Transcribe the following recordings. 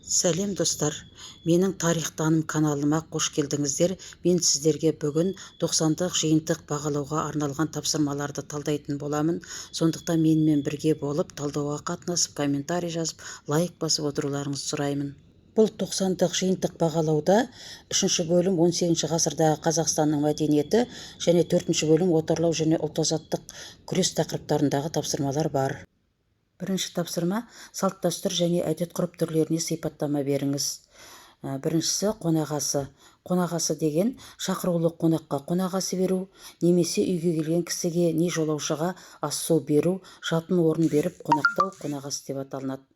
Сәлем достар, менің тарихтаным каналыма қош келдіңіздер. Мен сіздерге бүгін 90-дық жиынтық бағалауға арналған тапсырмаларды талдайтын боламын. Сондықтан менімен бірге болып, талдауға қатынасып, комментарий жазып, лайк басып отыруларыңызды сұраймын. Бұл 90-дық жиынтық бағалауда 3-ші бөлім 18 ғасырдағы Қазақстанның мәдениеті және 4-ші бөлім отарлау және ұлт-азаттық күрес тақырыптарындағы тапсырмалар бар. Бірінші тапсырма салт дәстүр және әдет ғұрып түрлеріне сипаттама беріңіз. Біріншісі қонағасы. Қонағасы деген шақырулы қонаққа қонағасы беру, немесе үйге келген кісіге не жолаушыға ас су беру, жатын орын беріп қонақтау қонағасы деп аталынады.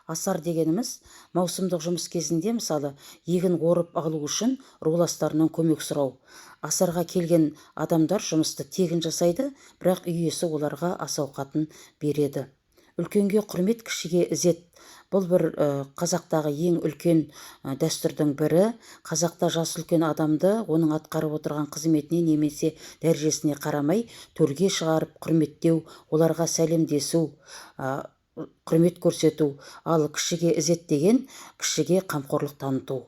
Асар дегеніміз маусымдық жұмыс кезінде, мысалы, егін орып алу үшін руластарынан көмек сұрау. Асарға келген адамдар жұмысты тегін жасайды, бірақ үй иесі оларға ас ауқатын береді. Үлкенге құрмет, кішіге ізет. Бұл бір қазақтағы ең үлкен дәстүрдің бірі. Қазақта жас үлкен адамды оның атқарып отырған қызметіне немесе дәрежесіне қарамай төрге шығарып құрметтеу, оларға сәлемдесу, құрмет көрсету. Ал кішіге ізет деген кішіге қамқорлық таныту.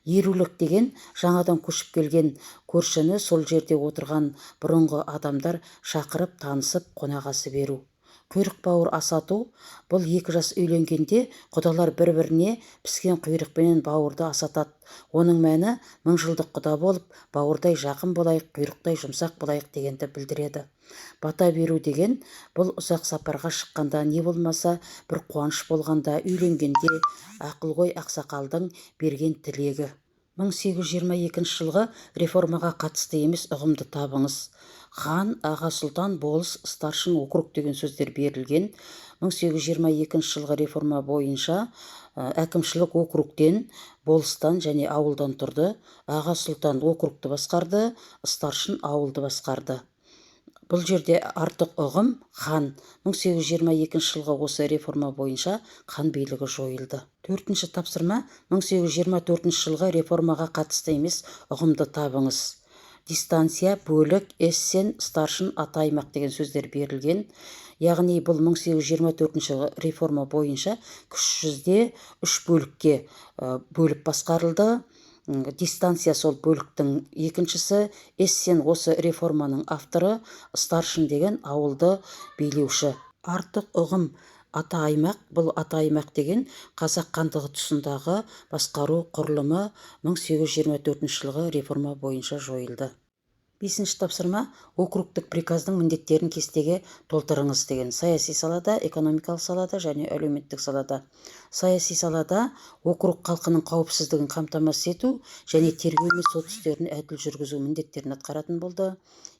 Ерулік деген жаңадан көшіп келген көршіні сол жерде отырған бұрынғы адамдар шақырып танысып қонағасы беру. Құйрық бауыр асату, бұл екі жас үйленгенде құдалар бір-біріне піскен құйрықпенен бауырды асатады. Оның мәні 1000 жылдық құда болып, бауырдай жақын болайық, құйрықтай жұмсақ болайық дегенді білдіреді. Бата беру деген, бұл ұзақ сапарға шыққанда, не болмаса бір қуаныш болғанда, үйленгенде ақылгөй ақсақалдың берген тілегі. 1822 жылғы реформаға қатысты емес ұғымды табыңыз. Хан, аға сұлтан, болыс, старшын, округ деген сөздер берілген. 1822 жылғы реформа бойынша әкімшілік округтен, болыстан және ауылдан тұрды. Аға сұлтан округты басқарды, старшын ауылды басқарды. Бұл жерде артық ұғым хан. 1822 жылғы осы реформа бойынша хан билігі жойылды. Төртінші тапсырма 1824 жылғы реформаға қатысты емес ұғымды табыңыз. Дистанция, бөлік, эссен, старшын, ата аймақ деген сөздер берілген. Яғни бұл 1824 реформа бойынша күш жүзде 3 бөлікке бөліп басқарылды. Дистанция сол бөліктің екіншісі, эссен осы реформаның авторы, старшын деген ауылды билеуші. Артық ұғым ата аймақ, бұл ата аймақ деген қазақ хандығы тұсындағы басқару құрылымы 1824 жылғы реформа бойынша жойылды. Бесінші тапсырма округтік приказдың міндеттерін кестеге толтырыңыз деген. Саяси салада, экономикалық салада және әлеуметтік салада. Саяси салада округ халқының қауіпсіздігін қамтамасыз ету және тергеу мен сот істерін әділ жүргізу міндеттерін атқаратын болды.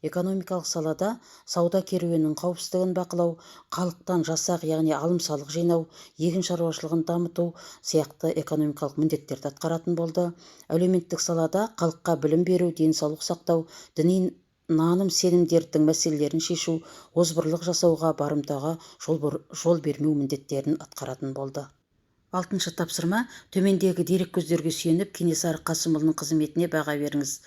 Экономикалық салада сауда керуенінің қауіпсіздігін бақылау, халықтан жасақ, яғни алым-салық жинау, егін шаруашылығын дамыту сияқты экономикалық міндеттерді атқаратын болды. Әлеуметтік салада халыққа білім беру, денсаулық сақтау, діни наным сенімдердің мәселелерін шешу, озбырлық жасауға, барымтаға жол бермеу міндеттерін атқаратын болды. Алтыншы тапсырма төмендегі дерек көздерге сүйеніп Кенесары Қасымұлының қызметіне баға беріңіз.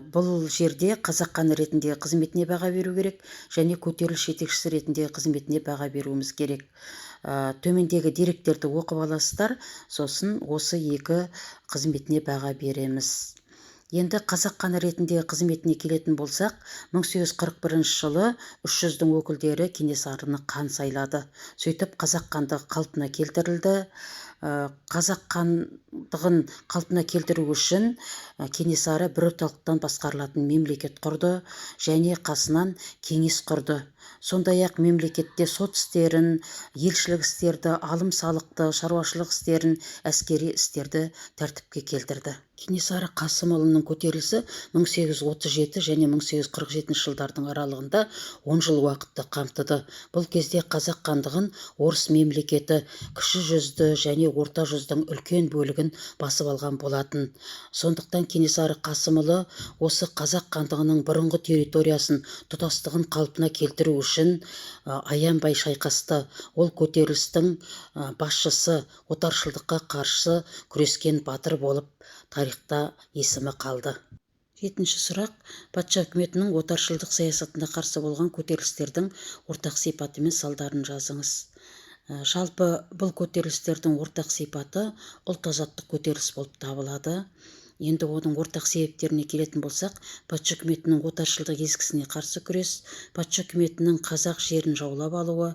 Бұл жерде қазақ ханы ретіндегі қызметіне баға беру керек және көтеріліс жетекшісі ретіндегі қызметіне баға беруіміз керек. Төмендегі деректерді оқып аласыздар, сосын осы екі қызметіне баға береміз. Енді қазақ ханы ретіндегі қызметіне келетін болсақ, 1841 жылы 300-дің өкілдері Кенесарыны хан сайлады. Сөйтіп қазақ хандығы қалпына келтірілді. Қазақ хандығын қалпына келтіру үшін Кенесары бір орталықтан басқарылатын мемлекет құрды және қасынан кеңес құрды. Сондай-ақ мемлекетте сот істерін, елшілік істерді, алым-салықты, шаруашылық істерін, әскери істерді тәртіпке келтірді. Кенесары Қасымұлының көтерілісі 1837 және 1847 жылдардың аралығында 10 жыл уақытты қамтыды. Бұл кезде қазақ хандығын орыс мемлекеті кіші жүзді және орта жүздің үлкен бөлігін басып алған болатын. Сондықтан Кенесары Қасымұлы осы қазақ хандығының бұрынғы территориясын, тұтастығын қалпына келтіру үшін аянбай шайқасты. Ол көтерілістің басшысы, отаршылдыққа қарсы күрескен батыр болып тарихта есімі қалды. Жетінші сұрақ. Патша үкіметінің отаршылдық саясатына қарсы болған көтерілістердің ортақ сипаты мен салдарын жазыңыз. Жалпы бұл көтерілістердің ортақ сипаты ұлт-азаттық көтеріліс болып табылады. Енді оның ортақ себептеріне келетін болсақ, патша үкіметінің отаршылдық езгісіне қарсы күрес, патша үкіметінің қазақ жерін жаулап алуы,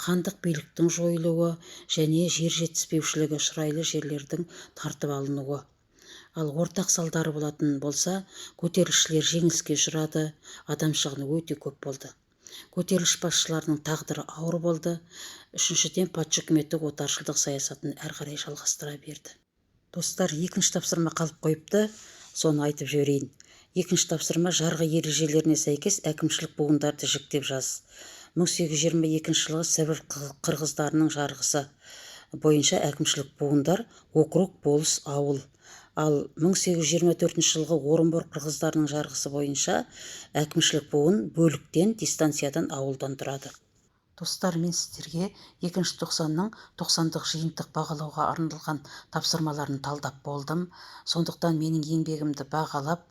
хандық биліктің жойылуы және жер жетіспеушілігі, шұрайлы жерлердің тартып алынуы. Ал ортақ салдары болатын болса, көтерілісшілер жеңіліске ұшырады, адам шығыны өте көп болды. Көтеріліс басшыларының тағдыры ауыр болды. Үшіншіден, патша үкіметі отаршылдық саясатын әрі қарай жалғастыра берді. Достар, екінші тапсырма қалып қойыпты, соны айтып жіберейін. Екінші тапсырма: жарғы ережелеріне сәйкес әкімшілік буындарды жіктеп жаз. 1822 жылғы Сібір қырғыздарының жарғысы бойынша әкімшілік буындар округ, болыс, ауыл. Ал 1824 жылғы Орынбор қырғыздарының жарғысы бойынша әкімшілік буын бөліктен, дистанциядан, ауылдан тұрады. Достар, мен сіздерге 2-тоқсанның 90-дық жиынтық бағалауға арналған тапсырмаларын талдап болдым. Сондықтан менің еңбегімді бағалап,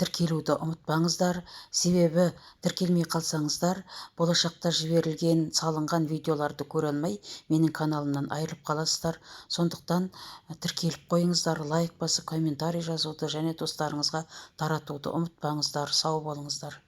тіркелуді ұмытпаңыздар. Себебі тіркелмей қалсаңыздар, болашақта жіберілген, салынған видеоларды көре алмай, менің каналымнан айырылып қаласыздар. Сондықтан тіркеліп қойыңыздар, лайк басып, комментарий жазуды және достарыңызға таратуды ұмытпаңыздар. Сау болыңыздар.